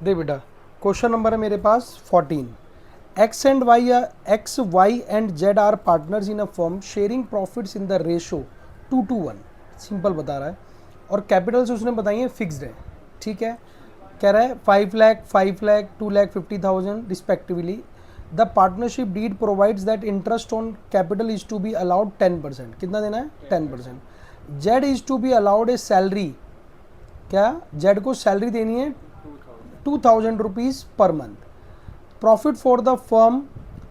दे बेटा, question number है मेरे पास 14। X Y and Z are partners in a firm sharing profits in the ratio 2:1। Simple बता रहा है और कैपिटल्स उसने बताई है फिक्स्ड है। ठीक है, कह रहा है 5 lakh 5 lakh 2,50,000 respectively. The partnership deed provides that interest on capital is to be allowed 10%। कितना देना है? 10%। Z is to be allowed a salary, क्या जेड को सैलरी देनी है 2,000 rupees per month. Profit for the firm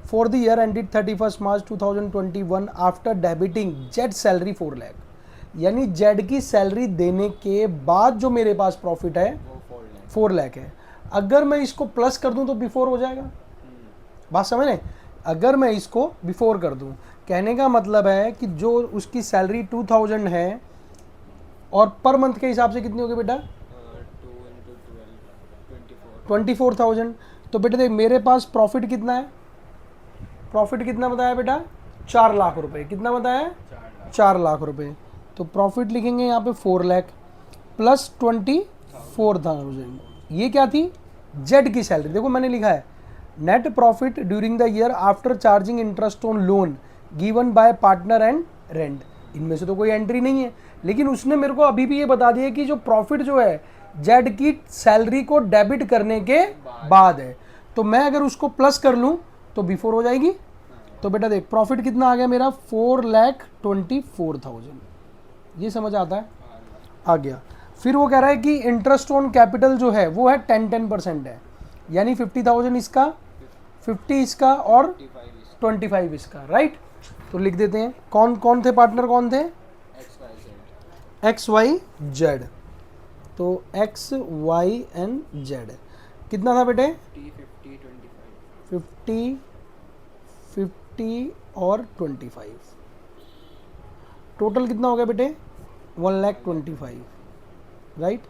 for the year ended 31 March 2021 after debiting Z salary 4 lakh. यानी Z की salary देने के बाद जो मेरे पास प्रॉफिट है 4 लाख है। अगर मैं इसको प्लस कर दूं तो बिफोर हो जाएगा। बात समझ रहे? अगर मैं इसको बिफोर कर दूं, कहने का मतलब है कि जो उसकी सैलरी 2,000 है और पर मंथ के हिसाब से कितनी होगी बेटा? 24,000। तो बेटा देख, मेरे पास प्रॉफिट कितना है? प्रॉफिट कितना बताया बेटा? 4 लाख रुपए। कितना बताया? 4 लाख रुपए। तो प्रॉफिट लिखेंगे यहाँ पे 4 लाख प्लस 24,000। ये क्या थी? जेड की सैलरी। देखो मैंने लिखा है net profit during the year after charging interest on loan given by partner and rent. इनमें से तो कोई एंट्री नहीं है, लेकिन उसने मेरे को अभी भी ये बता दिया कि जो प्रॉफिट जो है जेड की सैलरी को डेबिट करने के बाद है। तो मैं अगर उसको प्लस कर लूं तो बिफोर हो जाएगी। तो बेटा देख, प्रॉफिट कितना आ गया मेरा? 4,24,000। ये समझ आता है? आ गया। फिर वो कह रहा है कि इंटरेस्ट ऑन कैपिटल जो है वो है 10% है, यानी 50,000 इसका, 50 इसका और 25 इसका। राइट, तो लिख देते हैं कौन कौन थे पार्टनर, कौन थे? X Y Z. तो एक्स वाई एंड जेड कितना था बेटे? 50, 50 और 25। टोटल कितना हो गया बेटे? 1,25,000। राइट।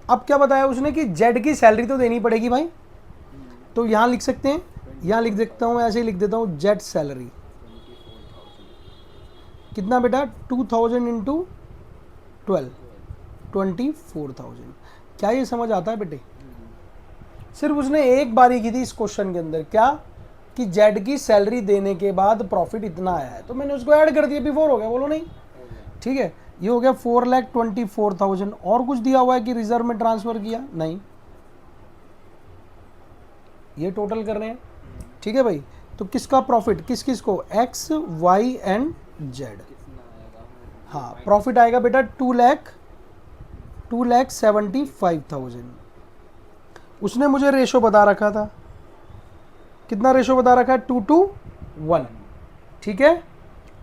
अब क्या बताया उसने कि जेड की सैलरी तो देनी पड़ेगी भाई, तो यहां लिख सकते हैं, यहां लिख देता हूं, ऐसे ही लिख देता हूं जेड सैलरी कितना बेटा? 2,000 इंटू 12, 24,000। क्या ये समझ आता है बेटे? सिर्फ उसने एक बारी की थी इस क्वेश्चन के अंदर, क्या कि जेड की सैलरी देने के बाद प्रॉफिट इतना आया है, तो मैंने उसको ऐड कर दिया, बिफोर हो गया। बोलो नहीं? ठीक है, ये हो गया 4,24,000। और कुछ दिया हुआ है कि रिजर्व में ट्रांसफर किया? नहीं, ये टोटल कर रहे हैं। ठीक है भाई, तो किसका प्रॉफिट, किस किस को? X Y and Z. हाँ, प्रॉफिट आएगा बेटा 2,75,000। उसने मुझे रेशो बता रखा था, कितना रेशो बता रखा है? 2:1। ठीक है,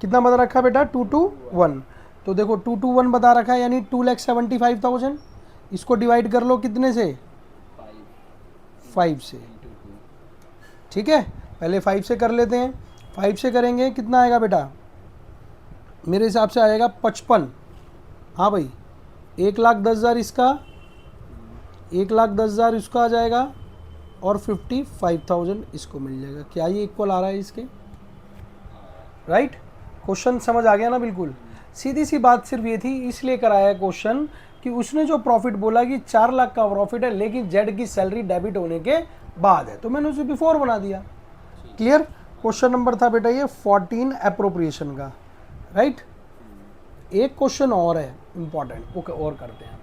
कितना बता रखा बेटा? 2:1। तो देखो 2:1 बता रखा है, यानी 2,75,000। इसको डिवाइड कर लो कितने से? 5 से। ठीक है, पहले 5 से कर लेते हैं। 5 से करेंगे कितना आएगा बेटा? मेरे हिसाब से आएगा 55। हाँ भाई, 1,10,000 इसका, 1,10,000 इसका आ जाएगा और 55,000 इसको मिल जाएगा। क्या ये इक्वल आ रहा है इसके? राइट। क्वेश्चन समझ आ गया ना? बिल्कुल सीधी सी बात सिर्फ ये थी, इसलिए कराया है क्वेश्चन कि उसने जो प्रॉफिट बोला कि 4 लाख का प्रॉफिट है, लेकिन जेड की सैलरी डेबिट होने के बाद है, तो मैंने उसे बिफोर बना दिया। क्लियर? क्वेश्चन नंबर था बेटा ये 14 एप्रोप्रिएशन का। राइट। एक क्वेश्चन और है इंपॉर्टेंट, वो और करते हैं।